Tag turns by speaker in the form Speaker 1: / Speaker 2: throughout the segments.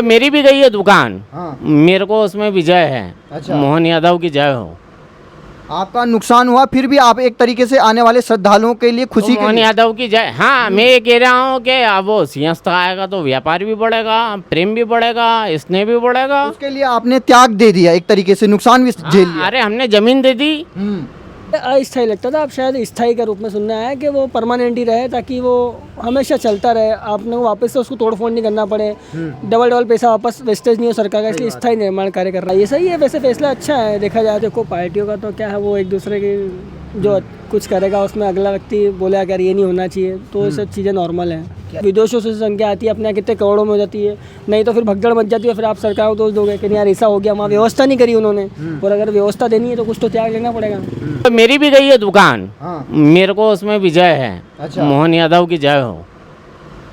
Speaker 1: मेरी भी गई है दुकान।
Speaker 2: हाँ।
Speaker 1: मेरे को उसमें विजय है।
Speaker 2: अच्छा।
Speaker 1: मोहन यादव की जय हो।
Speaker 2: आपका नुकसान हुआ, फिर भी आप एक तरीके से आने वाले श्रद्धालुओं के लिए खुशी के
Speaker 1: मोहन
Speaker 2: लिए
Speaker 1: यादव की जय। हाँ, मैं ये कह रहा हूँ कि अब वो सिंहस्थ आएगा तो व्यापार भी बढ़ेगा, प्रेम भी बढ़ेगा, स्नेह भी बढ़ेगा।
Speaker 2: उसके लिए आपने त्याग दे दिया, एक तरीके से नुकसान भी झेल लिया।
Speaker 1: अरे हमने जमीन दे दी।
Speaker 3: अस्थायी लगता था, अब शायद स्थायी के रूप में सुनना है कि वो परमानेंट ही रहे ताकि वो हमेशा चलता रहे, आपने वो वापस से उसको तोड़फोड़ नहीं करना पड़े, डबल पैसा वापस वेस्टेज नहीं हो सरकार का, इसलिए स्थायी निर्माण कार्य कर रहा है। ये सही है, वैसे फैसला अच्छा है। देखा जाए देखो पार्टियों का तो क्या है, वो एक दूसरे की जो कुछ करेगा उसमें अगला व्यक्ति बोले अगर ये नहीं होना चाहिए, तो ये सब चीज़ें नॉर्मल हैं। विदेशों से संख्या आती है अपने यहाँ कितने करोड़ों में हो जाती है, नहीं तो फिर भगदड़ मच जाती है, फिर आप सरकार को दोष दोगे कि यार ऐसा हो गया, वहाँ व्यवस्था नहीं करी उन्होंने। और अगर व्यवस्था देनी है तो कुछ तो त्याग लेना पड़ेगा।
Speaker 1: मेरी भी गई है दुकान।
Speaker 2: हाँ।
Speaker 1: मेरे को उसमें विजय है।
Speaker 2: अच्छा।
Speaker 1: मोहन यादव की जय हो।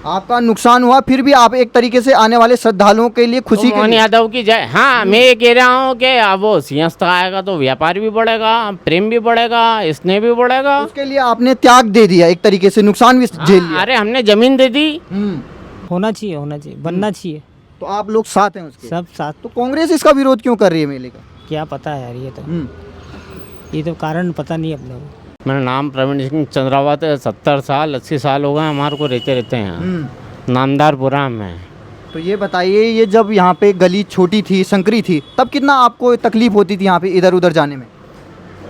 Speaker 2: आपका नुकसान हुआ, फिर भी आप एक तरीके से आने वाले श्रद्धालुओं के लिए खुशी के
Speaker 1: मोहन
Speaker 2: लिए
Speaker 1: यादव की जय। हाँ, मैं ये कह रहा हूँ कि अब वो सिंहस्थ आएगा तो व्यापार भी बढ़ेगा, प्रेम भी बढ़ेगा, स्नेह भी बढ़ेगा।
Speaker 2: उसके लिए आपने त्याग दे दिया, एक तरीके से नुकसान भी झेल लिया।
Speaker 1: अरे हमने जमीन दे दी।
Speaker 4: होना चाहिए, बनना चाहिए।
Speaker 2: तो आप लोग साथ हैं उसके?
Speaker 4: सब साथ।
Speaker 2: तो कांग्रेस इसका विरोध क्यों कर रही है मेले का?
Speaker 4: क्या पता है यार, ये तो कारण पता नहीं अपने को।
Speaker 1: मेरा नाम प्रवीण सिंह चंद्रावत है। 70 साल 80 साल हो गए हमारे को रहते हैं नामदारपुरा में।
Speaker 2: तो ये बताइए, ये जब यहाँ पे गली छोटी थी, संकरी थी, तब कितना आपको तकलीफ होती थी यहाँ पे इधर उधर जाने में?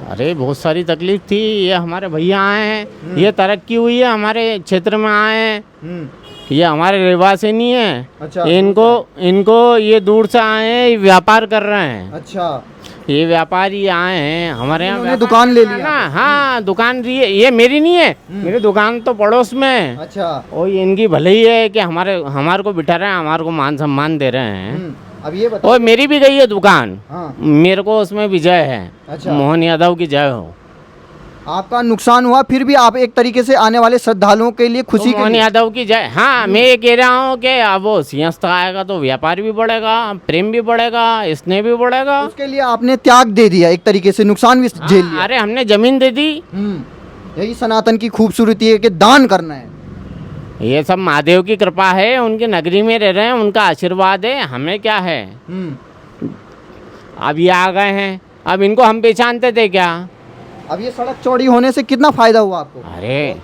Speaker 1: अरे बहुत सारी तकलीफ थी। ये हमारे भैया आए हैं, ये तरक्की हुई है, हमारे क्षेत्र में आए हैं। ये हमारे रहवासी नहीं है।
Speaker 2: अच्छा।
Speaker 1: इनको ये दूर से आए हैं, ये व्यापार कर रहे हैं।
Speaker 2: अच्छा।
Speaker 1: ये व्यापारी आए हैं हमारे यहाँ।
Speaker 2: इन्होंने दुकान ले लिया
Speaker 1: ना? हाँ, दुकान ये मेरी नहीं है। मेरी दुकान तो पड़ोस में है।
Speaker 2: अच्छा।
Speaker 1: और ये इनकी भले ही है कि हमारे को बिठा रहे हैं, हमारे को मान सम्मान दे रहे हैं।
Speaker 2: अब ये बताइए।
Speaker 1: और मेरी भी गई है दुकान।
Speaker 2: हाँ।
Speaker 1: मेरे को उसमें विजय है।
Speaker 2: अच्छा।
Speaker 1: मोहन यादव की जय हो।
Speaker 2: आपका नुकसान हुआ, फिर भी आप एक तरीके से आने वाले श्रद्धालुओं के लिए खुशी के
Speaker 1: मोहन
Speaker 2: लिए
Speaker 1: यादव की जय। हाँ, मैं ये कह रहा हूँ कि अब वो सिंहस्थ आएगा तो व्यापार भी बढ़ेगा, प्रेम भी बढ़ेगा, स्नेह भी बढ़ेगा।
Speaker 2: उसके लिए आपने त्याग दे दिया, एक तरीके से नुकसान भी झेल लिया।
Speaker 1: अरे हमने जमीन दे दी।
Speaker 2: यही सनातन की खूबसूरती है कि दान करना है।
Speaker 1: ये सब महादेव की कृपा है, उनकी नगरी में रह रहे हैं, उनका आशीर्वाद है, हमें क्या है। अब ये आ गए हैं, अब इनको हम पहचानते थे क्या?
Speaker 2: अब ये सड़क चौड़ी होने से कितना फायदा हुआ आपको?
Speaker 1: अरे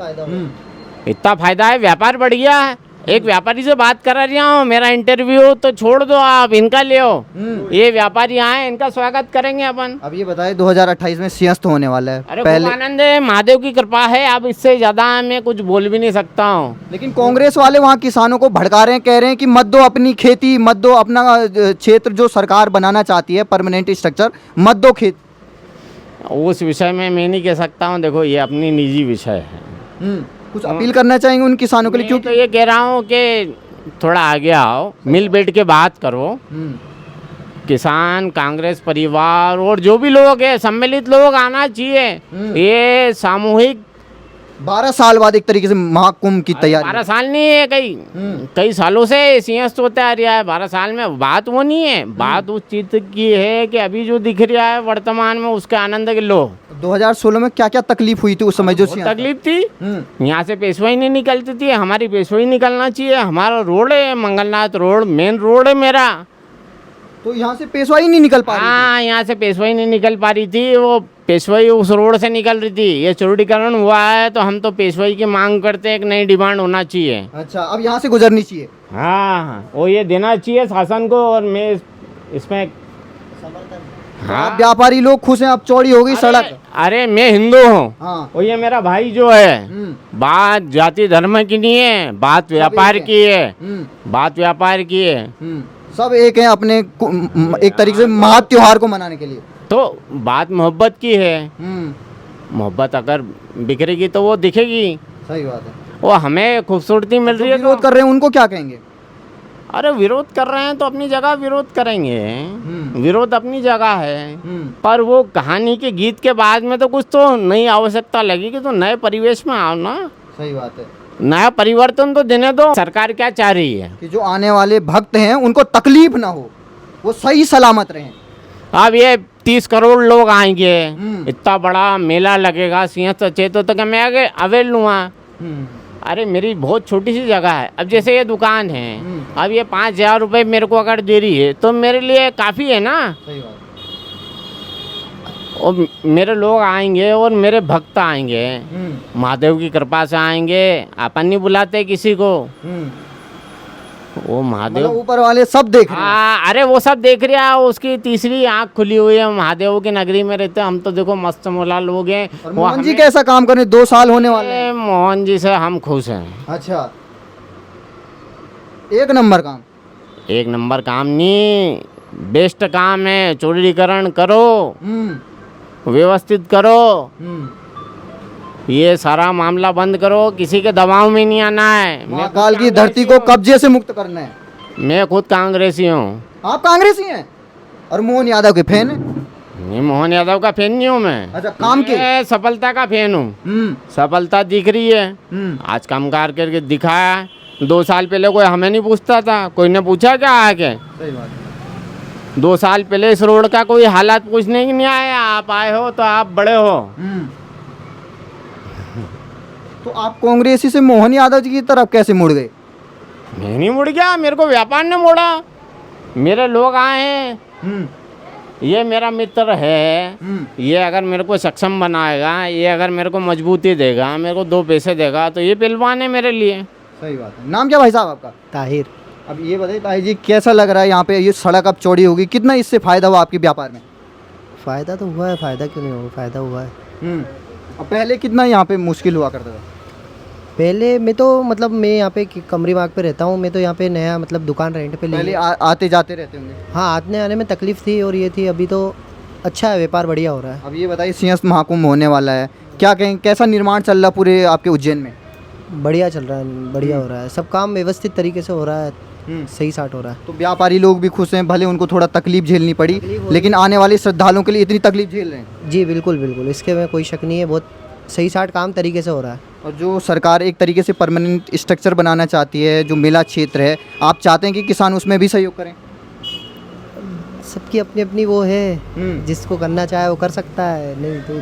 Speaker 1: इतना फायदा है, व्यापार बढ़ गया है। एक व्यापारी से बात करा रहा हूँ, मेरा इंटरव्यू तो छोड़ दो, आप इनका ले आओ। ये व्यापारी आए, इनका स्वागत करेंगे अपन।
Speaker 2: अब ये बताए 2028 में सिंहस्थ होने वाला है।
Speaker 1: अरे खूब आनंद है, महादेव की कृपा है। अब इससे ज्यादा मैं कुछ बोल भी नहीं सकता हूँ।
Speaker 2: लेकिन कांग्रेस वाले वहाँ किसानों को भड़का रहे हैं, कह रहे हैं कि मत दो अपनी खेती, मत दो अपना क्षेत्र जो सरकार बनाना चाहती है परमानेंट स्ट्रक्चर, मत दो खेत।
Speaker 1: उस विषय में मैं नहीं कह सकता हूँ। देखो, ये अपनी निजी विषय है।
Speaker 2: कुछ अपील करना चाहेंगे उन किसानों के लिए?
Speaker 1: क्योंकि तो ये कह रहा हूँ कि थोड़ा आगे आओ, मिल बैठ के बात करो। किसान, कांग्रेस परिवार और जो भी लोग हैं, सम्मिलित लोग आना चाहिए। ये सामूहिक
Speaker 2: 12 साल बाद एक तरीके से महाकुंभ की तैयारी।
Speaker 1: 12 साल नहीं है, कई सालों से सिंहस्थ होता आ रहा है। 12 साल में बात वो नहीं है, बात उस चीज की है कि अभी जो दिख रहा है वर्तमान में, उसके आनंद के लो।
Speaker 2: 2016 में क्या क्या तकलीफ हुई थी उस समय? जो
Speaker 1: तकलीफ थी, यहाँ से पेशवाई नहीं निकलती थी। हमारी पेशवाई निकलना चाहिए। हमारा रोड है मंगलनाथ रोड, मेन रोड है मेरा।
Speaker 2: तो यहाँ से पेशवाई नहीं निकल पा रही?
Speaker 1: हाँ, यहाँ से पेशवाई नहीं निकल पा रही थी। वो पेशवाई उस रोड से निकल रही थी। ये चौड़ीकरण हुआ है तो हम तो पेशवाई की मांग करते हैं, एक नई डिमांड होना चाहिए।
Speaker 2: अच्छा, अब यहाँ से गुजरनी चाहिए।
Speaker 1: हाँ, वो ये देना चाहिए शासन को। और मैं इसमें
Speaker 2: हाँ, व्यापारी लोग खुश हैं, अब चौड़ी हो गई सड़क।
Speaker 1: अरे मैं हिंदू हूँ।
Speaker 2: हाँ।
Speaker 1: और ये मेरा भाई जो है, बात जाति धर्म की नहीं है, बात व्यापार की है। बात व्यापार की है।
Speaker 2: सब एक हैं अपने एक तरीके से महा त्योहार को मनाने के लिए।
Speaker 1: तो बात मोहब्बत की है। मोहब्बत अगर बिखरेगी तो वो दिखेगी।
Speaker 2: सही बात है।
Speaker 1: वो हमें खूबसूरती मिल रही है।
Speaker 2: विरोध कर रहे हैं उनको क्या कहेंगे?
Speaker 1: अरे विरोध कर रहे हैं तो अपनी जगह विरोध करेंगे। विरोध अपनी जगह है। पर वो कहानी के गीत के बाद में तो कुछ तो नई आवश्यकता लगेगी, तो नए परिवेश में आओ ना।
Speaker 2: सही बात है।
Speaker 1: नया परिवर्तन तो देने दो। सरकार क्या चाह रही है
Speaker 2: कि जो आने वाले भक्त हैं उनको तकलीफ ना हो, वो सही सलामत रहें।
Speaker 1: अब ये 30 करोड़ लोग आएंगे, इतना बड़ा मेला लगेगा सिंहस्थ क्षेत्र, तो क्या मैं आगे अवेल लूँगा? अरे मेरी बहुत छोटी सी जगह है। अब जैसे ये दुकान है, अब ये 5,000 रुपये मेरे को अगर दे रही है तो मेरे लिए काफ़ी है ना।
Speaker 2: सही बात।
Speaker 1: और मेरे लोग आएंगे और मेरे भक्त आएंगे, महादेव की कृपा से आएंगे। अपन नहीं बुलाते किसी को, वो महादेव
Speaker 2: मतलब ऊपर वाले सब देख रहे हैं।
Speaker 1: हाँ, अरे वो सब देख रहा है, उसकी तीसरी आंख खुली हुई है। महादेव की नगरी में रहते हैं हम, तो देखो मस्त मोला लोग हैं।
Speaker 2: और
Speaker 1: वो
Speaker 2: मोहन जी
Speaker 1: हमें-
Speaker 2: कैसा काम कर रहे हैं? 2 साल होने वाले हैं।
Speaker 1: अरे मोहन जी से हम खुश हैं।
Speaker 2: अच्छा, एक नंबर काम।
Speaker 1: एक नंबर काम नहीं, बेस्ट काम है। चौड़ीकरण करो, व्यवस्थित करो, ये सारा मामला बंद करो, किसी के दबाव में नहीं आना है।
Speaker 2: महाकाल की धरती को कब्जे से मुक्त करना है।
Speaker 1: मैं खुद कांग्रेसी हूँ।
Speaker 2: आप कांग्रेसी हैं और मोहन यादव के फैन हैं?
Speaker 1: नहीं, मोहन यादव का फैन नहीं हूँ मैं।
Speaker 2: अच्छा, काम के?
Speaker 1: मैं सफलता का फैन हूँ। सफलता दिख रही है, आज कामकार करके दिखाया। 2 साल पहले कोई हमें नहीं पूछता था, कोई ने पूछा क्या आके?
Speaker 2: सही बात है।
Speaker 1: 2 साल पहले इस रोड का कोई हालात पूछने ही नहीं आया। आप आए हो तो आप बड़े हो।
Speaker 2: तो आप कांग्रेसी से मोहन यादव जी की तरफ कैसे मुड़ गए?
Speaker 1: मैं नहीं मुड़ गया, मेरे को व्यापार ने मोड़ा। मेरे लोग आए हैं, ये मेरा मित्र है, ये अगर मेरे को सक्षम बनाएगा, ये अगर मेरे को मजबूती देगा, मेरे को 2 पैसे देगा, तो ये पहलवान है मेरे लिए।
Speaker 2: सही बात है। नाम क्या भाई साहब आपका?
Speaker 4: ताहिर।
Speaker 2: अब ये बताइए ताहिर जी, कैसा लग रहा है यहाँ पे ये सड़क अब चौड़ी होगी, कितना इससे फायदा हुआ आपके व्यापार में?
Speaker 5: फ़ायदा तो हुआ है, फ़ायदा क्यों नहीं होगा, फ़ायदा हुआ है।
Speaker 2: अब पहले कितना यहाँ पे मुश्किल हुआ करता था?
Speaker 5: पहले मैं तो मतलब मैं यहाँ पे कमरी बाग पे रहता हूँ, मैं तो यहाँ पे नया मतलब दुकान रेंट पे
Speaker 2: पहले
Speaker 5: ले।
Speaker 2: आते जाते रहते होंगे।
Speaker 5: हाँ, आने आने में तकलीफ़ थी और ये थी, अभी तो अच्छा है, व्यापार बढ़िया हो रहा है।
Speaker 2: अब ये बताइए, सिंहस्थ महाकुंभ होने वाला है, क्या कहें, कैसा निर्माण चल रहा पूरे आपके उज्जैन में?
Speaker 5: बढ़िया चल रहा है, बढ़िया हो रहा है, सब काम व्यवस्थित तरीके से हो रहा है, सही साट हो रहा है।
Speaker 2: तो व्यापारी लोग भी खुश हैं, भले उनको थोड़ा तकलीफ झेलनी पड़ी, लेकिन आने वाले श्रद्धालुओं के लिए इतनी तकलीफ झेल रहे हैं।
Speaker 5: जी बिल्कुल बिल्कुल, इसके में कोई शक नहीं है, बहुत सही साट काम तरीके से हो रहा है।
Speaker 2: और जो सरकार एक तरीके से परमानेंट स्ट्रक्चर बनाना चाहती है, जो मेला क्षेत्र है, आप चाहते हैं कि किसान उसमें भी सहयोग करें?
Speaker 5: सबकी अपनी अपनी वो है, जिसको करना चाहे वो कर सकता है, नहीं तो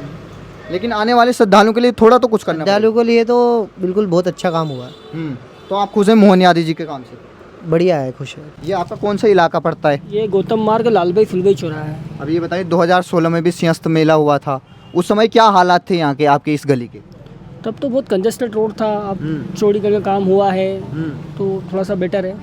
Speaker 2: लेकिन आने वाले श्रद्धालुओं के लिए थोड़ा तो कुछ करना
Speaker 5: श्रद्धालुओं के लिए तो बिल्कुल बहुत अच्छा काम हुआ है।
Speaker 2: पड़ेगा। तो आप खुश हैं मोहन यादव जी के काम से?
Speaker 5: बढ़िया है, खुश है।
Speaker 2: ये आपका कौन सा इलाका पड़ता है?
Speaker 3: ये गौतम मार्ग लालबाई फुलबाई चौराहा है।
Speaker 2: अब ये बताइए, 2016 में भी सिंहस्थ मेला हुआ था, उस समय क्या हालात थे यहाँ के, आपके इस गली के?
Speaker 3: तब तो बहुत कंजेस्टेड रोड था, अब चौड़ीकरण का काम हुआ है तो थोड़ा सा बेटर है।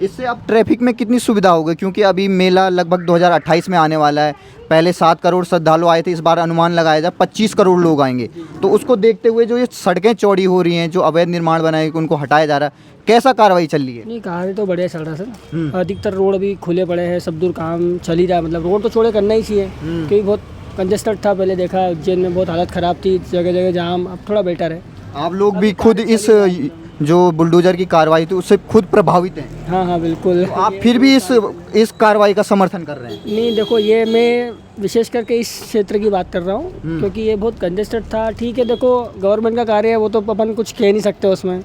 Speaker 2: इससे अब ट्रैफिक में कितनी सुविधा होगी, क्योंकि अभी मेला लगभग 2028 में आने वाला है। पहले 7 करोड़ श्रद्धालु आए थे, इस बार अनुमान लगाया जाए 25 करोड़ लोग आएंगे। तो उसको देखते हुए जो ये सड़कें चौड़ी हो रही हैं, जो अवैध निर्माण बनाए उनको हटाया जा रहा है, कैसा कार्रवाई चल रही है?
Speaker 3: नहीं, कार्य तो बढ़िया चल रहा है सर। अधिकतर रोड अभी खुले पड़े हैं, सब दूर काम चल ही रहा है। मतलब रोड तो चौड़े करना ही चाहिए, क्योंकि बहुत कंजेस्टेड था पहले, देखा उज्जैन में बहुत हालत ख़राब थी, जगह जगह जाम। अब थोड़ा बेटर है।
Speaker 2: आप लोग भी खुद इस जो बुलडोजर की कार्रवाई थी उससे खुद प्रभावित हैं?
Speaker 3: हाँ हाँ बिल्कुल।
Speaker 2: तो आप फिर भी इस कार्रवाई का समर्थन कर रहे हैं?
Speaker 3: नहीं देखो, ये मैं विशेष करके इस क्षेत्र की बात कर रहा हूँ, क्योंकि ये बहुत कंजेस्टेड था। ठीक है, देखो गवर्नमेंट का कार्य है, वो तो अपन कुछ कह नहीं सकते उसमें।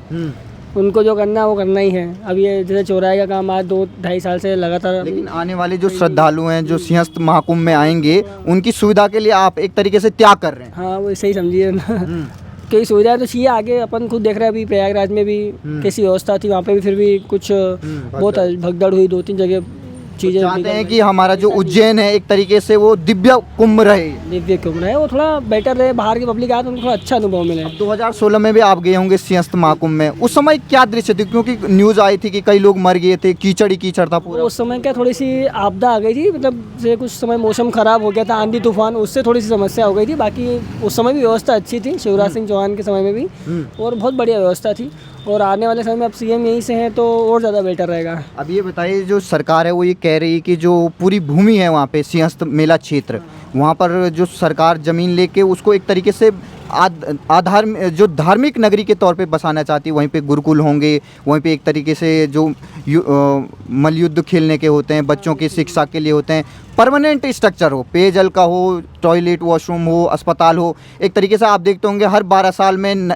Speaker 3: उनको जो करना है वो करना ही है। अब ये जैसे चौराहे का काम आज 2-2.5 साल से लगातार।
Speaker 2: लेकिन आने वाले जो श्रद्धालु हैं, जो सिंहस्थ महाकुंभ में आएंगे, उनकी सुविधा के लिए आप एक तरीके से त्याग कर रहे हैं?
Speaker 3: हाँ, वो सही समझिए ना। कई सुविधाएं तो चाहिए आगे। अपन खुद देख रहे हैं अभी प्रयागराज में भी कैसी व्यवस्था थी, वहाँ पे भी फिर भी कुछ बहुत भगदड़ हुई, 2-3 जगह चीज़ें।
Speaker 2: चाहते हैं कि हमारा जो उज्जैन है एक तरीके से वो दिव्य कुंभ रहे।
Speaker 3: दिव्य कुंभ रहे, वो थोड़ा बेटर रहे, बाहर की पब्लिक आए तो उनको थोड़ा अच्छा अनुभव मिले।
Speaker 2: 2016 में भी आप गए होंगे सिंहस्थ महाकुंभ में, उस समय क्या दृश्य थे? क्योंकि न्यूज़ आई थी कि कई लोग मर गए थे, कीचड़ ही कीचड़ था पूरा।
Speaker 3: उस समय क्या थोड़ी सी आपदा आ गई थी, मतलब जैसे कुछ समय मौसम ख़राब हो गया था, आंधी तूफान, उससे थोड़ी सी समस्या हो गई थी। बाकी उस समय भी व्यवस्था अच्छी थी, शिवराज सिंह चौहान के समय में भी, और बहुत बढ़िया व्यवस्था थी। और आने वाले समय में अब सीएम यहीं से हैं तो और ज़्यादा बेटर रहेगा।
Speaker 2: अब ये बताइए, जो सरकार है वो ये कह रही है कि जो पूरी भूमि है वहाँ पे सिंहस्थ मेला क्षेत्र, वहाँ पर जो सरकार ज़मीन लेके उसको एक तरीके से जो धार्मिक नगरी के तौर पे बसाना चाहती है। वहीं पे गुरुकुल होंगे, वहीं पे एक तरीके से जो मल्लयुद्ध खेलने के होते हैं, बच्चों की शिक्षा के लिए होते हैं, परमानेंट स्ट्रक्चर हो, पेयजल का हो, टॉयलेट वॉशरूम हो, अस्पताल हो। एक तरीके से आप देखते होंगे हर 12 साल में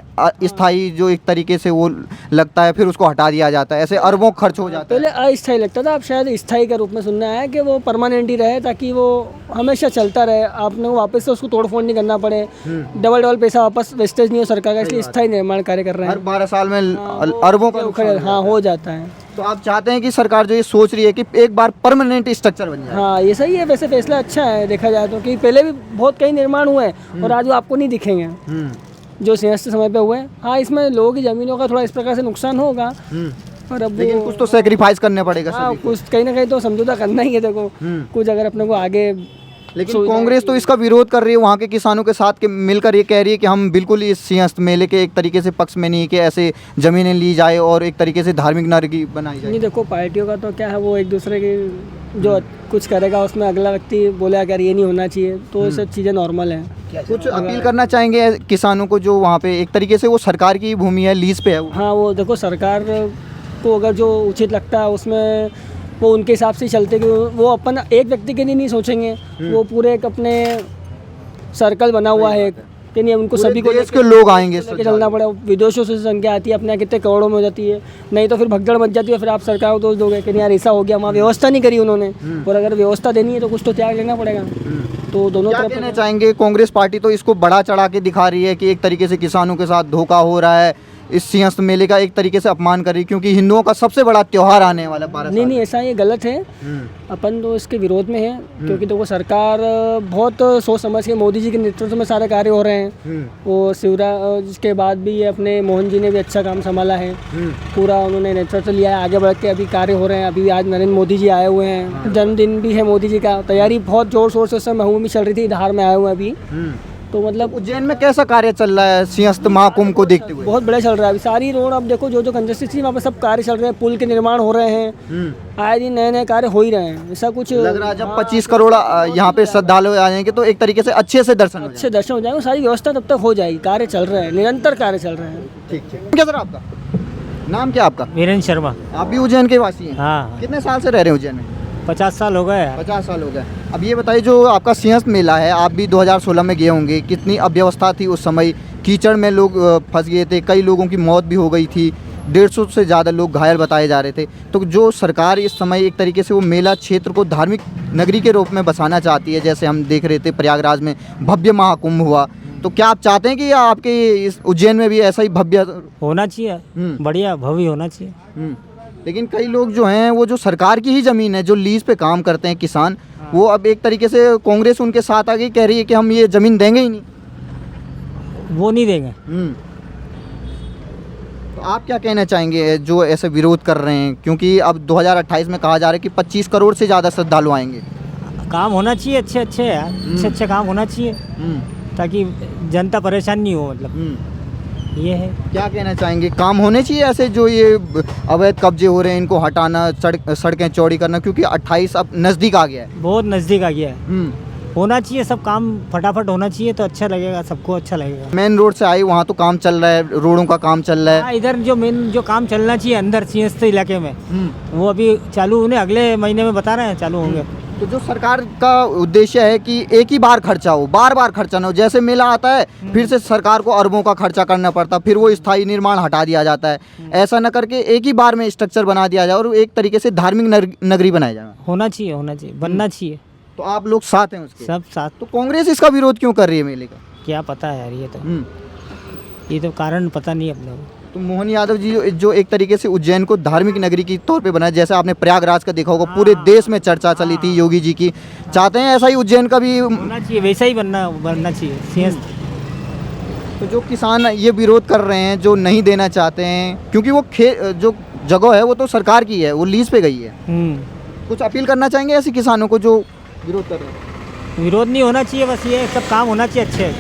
Speaker 2: स्थायी जो एक तरीके से वो लगता है, फिर उसको हटा दिया जाता है, ऐसे अरबों खर्च हो जाता है।
Speaker 3: पहले अस्थायी लगता था, अब शायद स्थायी के रूप में सुनना है कि वो परमानेंट ही रहे, ताकि वो हमेशा चलता रहे। आपने वापस से उसको तोड़ फोड़ नहीं करना पड़े, डबल पैसा वापस वेस्टेज नहीं हो सरकार का, इसलिए स्थायी निर्माण कार्य कर रहे
Speaker 2: हर
Speaker 3: हैं।
Speaker 2: 12 साल में अरबों का नुकसान हो जाता
Speaker 3: हाँ
Speaker 2: है।
Speaker 3: हो जाता है।
Speaker 2: तो आप चाहते हैं कि सरकार जो ये सोच रही है कि एक बार परमानेंट स्ट्रक्चर बन जाए।
Speaker 3: हाँ ये सही है, वैसे फैसला अच्छा है देखा जाए तो, कि पहले भी बहुत कई निर्माण हुए हैं और आज वो आपको नहीं दिखेंगे जो सिंहस्थ समय पे हुए। हाँ इसमें लोगों की ज़मीनों का थोड़ा इस प्रकार से नुकसान होगा, पर अब
Speaker 2: लेकिन
Speaker 3: वो
Speaker 2: कुछ तो सेक्रीफाइस करने पड़ेगा
Speaker 3: हाँ
Speaker 2: सभी को।
Speaker 3: कुछ कहीं ना कहीं तो समझौता करना ही है। देखो कुछ अगर अपने को आगे
Speaker 2: लेकिन कांग्रेस तो इसका विरोध कर रही है, वहाँ के किसानों के साथ के मिलकर ये कह रही है कि हम बिल्कुल इस सिंहस्थ मेले के एक तरीके से पक्ष में नहीं है कि ऐसे जमीनें ली जाए और एक तरीके से धार्मिक नगरी बनाई जाए।
Speaker 3: नहीं देखो पार्टियों का तो क्या है, वो एक दूसरे की जो कुछ करेगा उसमें अगला व्यक्ति बोले अगर ये नहीं होना चाहिए, तो ये सब चीज़ें नॉर्मल हैं।
Speaker 2: कुछ अपील करना चाहेंगे किसानों को जो वहाँ पे एक तरीके से वो सरकार की भूमि है, लीज पे है वो।
Speaker 3: हाँ वो देखो सरकार को अगर जो उचित लगता है उसमें वो उनके हिसाब से ही चलते, कि वो अपन एक व्यक्ति के लिए नहीं सोचेंगे, वो पूरे एक अपने सर्कल बना हुआ है कि नहीं, उनको
Speaker 2: पूरे
Speaker 3: सभी को
Speaker 2: देश के लोग आएंगे
Speaker 3: लेके चलना पड़ेगा। विदेशों से संख्या आती है, अपने यहाँ कितने करोड़ों में हो जाती है, नहीं तो फिर भगदड़ मच जाती है, फिर आप सरकार को दोष दोगे कि नहीं यार ऐसा हो गया, वहाँ व्यवस्था नहीं करी उन्होंने, और अगर व्यवस्था देनी है तो कुछ तो त्याग लेना पड़ेगा। तो दोनों
Speaker 2: क्या
Speaker 3: तरफ
Speaker 2: कहना चाहेंगे? कांग्रेस पार्टी तो इसको बढ़ा चढ़ा के दिखा रही है कि एक तरीके से किसानों के साथ धोखा हो रहा है, इस सिंहस्थ मेले का एक तरीके से अपमान कर रही है, क्योंकि हिंदुओं का सबसे बड़ा त्योहार आने वाला 12
Speaker 3: नहीं नहीं ऐसा ये गलत है, अपन तो इसके विरोध में है, क्योंकि देखो सरकार बहुत सोच समझ के मोदी जी के नेतृत्व में सारे कार्य हो रहे हैं। वो शिवराज के बाद भी ये अपने मोहन जी ने भी अच्छा काम संभाला है, पूरा उन्होंने नेतृत्व लिया है, आगे बढ़ के अभी कार्य हो रहे हैं। अभी आज नरेंद्र मोदी जी आए हुए हैं, जन्मदिन भी है मोदी जी का, तैयारी बहुत जोर शोर से उस समय महू में चल रही थी, धार में आए हुए हैं अभी। तो मतलब
Speaker 2: उज्जैन में कैसा कार्य चल रहा है सिंहस्थ महाकुंभ को देखते हुए?
Speaker 3: बहुत बड़ा चल रहा है अभी, सारी रोड अब देखो जो जो कंजेस्टेड थी वहाँ पे सब कार्य चल रहे हैं, पुल के निर्माण हो रहे हैं, आए दिन नए नए कार्य हो ही रहे हैं। ऐसा कुछ
Speaker 2: लग रहा है जब 25 करोड़ यहाँ पे श्रद्धालु आ जाएंगे तो एक तरीके से अच्छे से दर्शन हो
Speaker 3: अच्छे दर्शन हो जाएंगे, सारी व्यवस्था तब तक हो जाएगी, कार्य चल रहे हैं, निरंतर कार्य चल रहे हैं।
Speaker 2: ठीक ठीक। क्या सर आपका नाम क्या आपका?
Speaker 4: वीरेंद्र शर्मा।
Speaker 2: आप भी उज्जैन के वासी हैं?
Speaker 4: हाँ
Speaker 2: कितने साल से रह रहे हैं उज्जैन में?
Speaker 4: 50 साल हो गए।
Speaker 2: 50 साल हो गए। अब ये बताइए जो आपका सिंहस्थ मेला है, आप भी 2016 में गए होंगे, कितनी अव्यवस्था थी उस समय, कीचड़ में लोग फंस गए थे, कई लोगों की मौत भी हो गई थी, 150 से ज़्यादा लोग घायल बताए जा रहे थे। तो जो सरकार इस समय एक तरीके से वो मेला क्षेत्र को धार्मिक नगरी के रूप में बसाना चाहती है, जैसे हम देख रहे थे प्रयागराज में भव्य महाकुंभ हुआ, तो क्या आप चाहते हैं कि आपके इस उज्जैन में भी ऐसा ही भव्य
Speaker 4: होना चाहिए, बढ़िया भव्य होना चाहिए।
Speaker 2: लेकिन कई लोग जो हैं वो जो सरकार की ही ज़मीन है, जो लीज पे काम करते हैं किसान, वो अब एक तरीके से कांग्रेस उनके साथ आ गई, कह रही है कि हम ये ज़मीन देंगे ही नहीं।
Speaker 4: वो नहीं देंगे।
Speaker 2: तो आप क्या कहना चाहेंगे जो ऐसे विरोध कर रहे हैं, क्योंकि अब 2028 में कहा जा रहा है कि 25 करोड़ से ज़्यादा श्रद्धालु आएंगे।
Speaker 4: काम होना चाहिए, अच्छे अच्छे यार, अच्छे अच्छे काम होना चाहिए ताकि जनता परेशान नहीं हो, मतलब ये है।
Speaker 2: क्या कहना चाहेंगे, काम होने चाहिए ऐसे जो ये अवैध कब्जे हो रहे हैं इनको हटाना, सड़कें चौड़ी करना, क्योंकि 28 अब नज़दीक आ गया है।
Speaker 4: बहुत नज़दीक आ गया है, होना चाहिए सब काम फटाफट होना चाहिए तो अच्छा लगेगा, सबको अच्छा लगेगा।
Speaker 2: मेन रोड से आई वहाँ तो काम चल रहा है, रोडों का काम चल रहा है।
Speaker 4: हाँ, इधर जो मेन जो काम चलना चाहिए अंदर सिंहस्थ इलाके में वो अभी चालू होने अगले महीने में बता रहे हैं चालू होंगे।
Speaker 2: तो जो सरकार का उद्देश्य है कि एक ही बार खर्चा हो, बार बार खर्चा ना हो, जैसे मेला आता है फिर से सरकार को अरबों का खर्चा करना पड़ता, फिर वो स्थायी निर्माण हटा दिया जाता है, ऐसा न करके एक ही बार में स्ट्रक्चर बना दिया जाए और एक तरीके से धार्मिक नगरी बनाया जाए।
Speaker 4: होना चाहिए, बनना चाहिए।
Speaker 2: तो आप लोग साथ हैं उसके?
Speaker 4: सब साथ।
Speaker 2: तो कांग्रेस इसका विरोध क्यों कर रही है मेले का?
Speaker 4: क्या पता है यार, ये तो कारण पता नहीं अपने को।
Speaker 2: तो मोहन यादव जी जो एक तरीके से उज्जैन को धार्मिक नगरी के तौर पे बनाया, जैसे आपने प्रयागराज का देखा होगा, पूरे देश में चर्चा चली थी योगी जी की, चाहते हैं ऐसा ही उज्जैन का भी
Speaker 4: होना चाहिए, वैसा ही बनना चाहिए सिंहस्थ।
Speaker 2: तो जो किसान ये विरोध कर रहे हैं, जो नहीं देना चाहते हैं, क्योंकि वो जो जगह है वो तो सरकार की है, वो लीज पे गई है, कुछ अपील करना चाहेंगे ऐसे किसानों को जो विरोध कर रहे हैं?
Speaker 4: विरोध नहीं होना चाहिए, बस ये सब काम होना चाहिए अच्छे,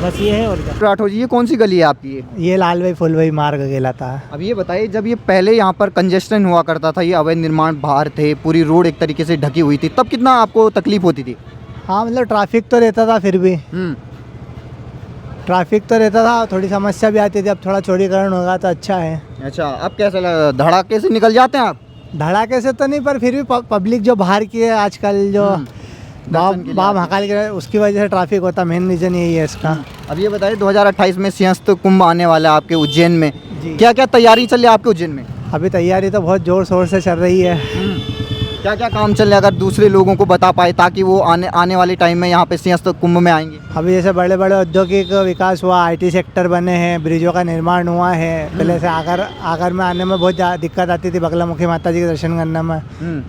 Speaker 4: बस ये है। और क्या?
Speaker 2: राठौर जी, ये कौन सी गली है आपकी?
Speaker 5: ये लाल भाई फुल भाई मार्ग कहलाता है।
Speaker 2: अब ये बताइए, जब ये पहले यहाँ पर कंजेस्टन हुआ करता था, ये अवैध निर्माण बाहर थे, पूरी रोड एक तरीके से ढकी हुई थी, तब कितना आपको तकलीफ होती थी?
Speaker 5: हाँ मतलब ट्रैफिक तो रहता था, फिर भी ट्रैफिक तो रहता था, थोड़ी समस्या भी आती थी। अब थोड़ा चौड़ीकरण होगा तो अच्छा है।
Speaker 2: अच्छा, अब कैसा लगा, धड़ाके से निकल जाते हैं आप?
Speaker 5: धड़ाके से तो नहीं, पर फिर भी पब्लिक जो बाहर की है आजकल, जो बाम हकाल के, उसकी वजह से ट्रैफिक होता, मेन रीज़न यही है इसका।
Speaker 2: अब ये बताइए 2028 में सिंहस्थ कुंभ आने वाला है आपके उज्जैन में,
Speaker 5: जी।
Speaker 2: क्या क्या तैयारी चल रही है आपके उज्जैन में?
Speaker 5: अभी तैयारी तो बहुत ज़ोर शोर से चल रही है।
Speaker 2: क्या क्या काम चल रहा है, अगर दूसरे लोगों को बता पाए ताकि वो आने वाले टाइम में यहाँ पे सिंहस्थ कुंभ में आएंगे?
Speaker 5: अभी जैसे बड़े बड़े औद्योगिक विकास हुआ, आईटी सेक्टर बने हैं, ब्रिजों का निर्माण हुआ है। पहले से आगर में आने में बहुत दिक्कत आती थी बगलामुखी माता जी के दर्शन करने में।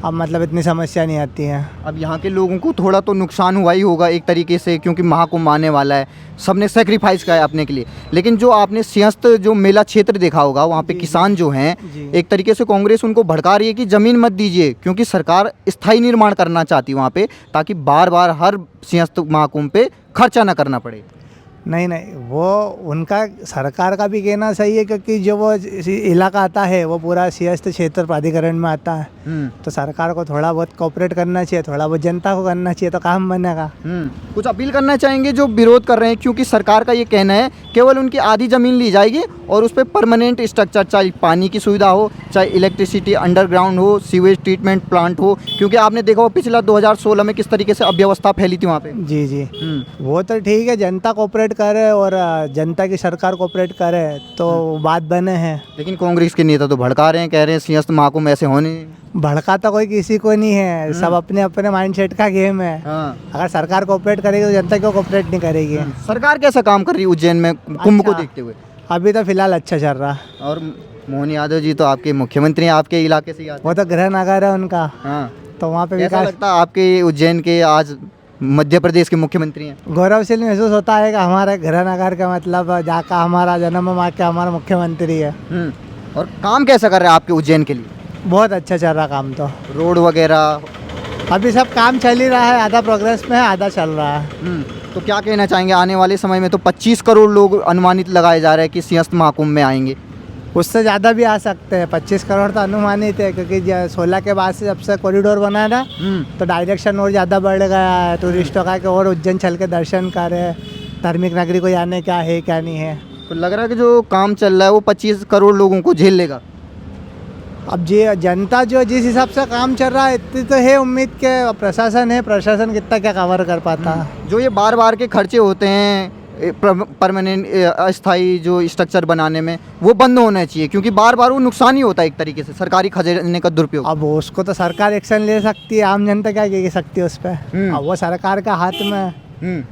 Speaker 5: अब मतलब इतनी समस्या नहीं आती है।
Speaker 2: अब यहाँ के लोगों को थोड़ा तो नुकसान हुआ ही होगा एक तरीके से, क्योंकि महाकुंभ आने वाला है, सबने सेक्रीफाइस किया है अपने के लिए। लेकिन जो आपने सिंहस्थ जो मेला क्षेत्र देखा होगा, वहाँ पे किसान जो हैं, एक तरीके से कांग्रेस उनको भड़का रही है कि ज़मीन मत दीजिए, क्योंकि सरकार स्थायी निर्माण करना चाहती है वहाँ पे, ताकि बार बार हर सिंहस्थ महाकुंभ पे खर्चा ना करना पड़े।
Speaker 5: नहीं नहीं, वो उनका सरकार का भी कहना सही है, क्योंकि जो वो इलाका आता है वो पूरा सिंहस्थ क्षेत्र प्राधिकरण में आता है। तो सरकार को थोड़ा बहुत कोऑपरेट करना चाहिए, थोड़ा बहुत जनता को करना चाहिए, तो काम बनेगा।
Speaker 2: कुछ अपील करना चाहेंगे जो विरोध कर रहे हैं, क्योंकि सरकार का ये कहना है केवल उनकी आधी ज़मीन ली जाएगी और उस पर परमानेंट स्ट्रक्चर, चाहे पानी की सुविधा हो, चाहे इलेक्ट्रिसिटी अंडरग्राउंड हो, सीवेज ट्रीटमेंट प्लांट हो, क्योंकि आपने देखा हो पिछला 2016 में किस तरीके से अव्यवस्था फैली थी वहाँ पे।
Speaker 5: जी जी, वो तो ठीक है, जनता कोऑपरेट करे और जनता की सरकार कोऑपरेट करे तो बात बने हैं।
Speaker 2: लेकिन कांग्रेस के नेता तो भड़का रहे हैं, कह रहे हैं सिंहस्थ महाकुंभ ऐसे होने नहीं।
Speaker 5: भड़का तो कोई किसी को नहीं है, सब अपने अपने माइंडसेट का गेम है। अगर सरकार कोऑपरेट करेगी तो जनता क्यों कोऑपरेट नहीं करेगी।
Speaker 2: सरकार कैसा काम कर रही है उज्जैन में कुंभ को देखते हुए?
Speaker 5: अभी तो फिलहाल अच्छा चल रहा।
Speaker 2: और मोहन यादव जी तो आपके मुख्यमंत्री हैं, आपके इलाके से ही आते
Speaker 5: वो तो गृह नगर है उनका।
Speaker 2: हाँ,
Speaker 5: तो वहाँ पे
Speaker 2: कैसा
Speaker 5: विकास
Speaker 2: लगता है आपके उज्जैन के आज मध्य प्रदेश के मुख्यमंत्री हैं?
Speaker 5: गौरवशील महसूस होता है कि हमारे गृह नगर का मतलब जाका हमारा जन्म वहाँ के हमारा मुख्यमंत्री है।
Speaker 2: और काम कैसा कर रहे हैं आपके उज्जैन के लिए?
Speaker 5: बहुत अच्छा चल रहा काम तो।
Speaker 2: रोड वगैरह?
Speaker 5: अभी सब काम चल ही रहा है, आधा प्रोग्रेस में है, आधा चल रहा है।
Speaker 2: तो क्या कहना चाहेंगे, आने वाले समय में तो 25 करोड़ लोग अनुमानित लगाए जा रहे हैं कि सिंहस्थ महाकुंभ में आएंगे।
Speaker 5: उससे ज़्यादा भी आ सकते हैं, 25 करोड़ तो अनुमानित है, क्योंकि 16 के बाद से जब से कॉरिडोर बना है ना, तो डायरेक्शन और ज़्यादा बढ़ गया है टूरिस्टों का, कि और उज्जैन चल के दर्शन करें, धार्मिक नगरी को जाने क्या है क्या नहीं है।
Speaker 2: तो लग रहा है कि जो काम चल रहा है वो 25 करोड़ लोगों को झेल लेगा।
Speaker 5: अब जनता जो जिस हिसाब से काम चल रहा है, इतनी तो है उम्मीद के प्रशासन है, प्रशासन कितना क्या कवर कर पाता है।
Speaker 2: जो ये बार बार के खर्चे होते हैं परमानेंट अस्थाई जो स्ट्रक्चर बनाने में, वो बंद होना चाहिए, क्योंकि बार बार वो नुकसान ही होता है एक तरीके से, सरकारी खजाने का दुरुपयोग।
Speaker 5: अब उसको तो सरकार एक्शन ले सकती है, आम जनता क्या कह सकती है उस पर। अब वो सरकार का हाथ में।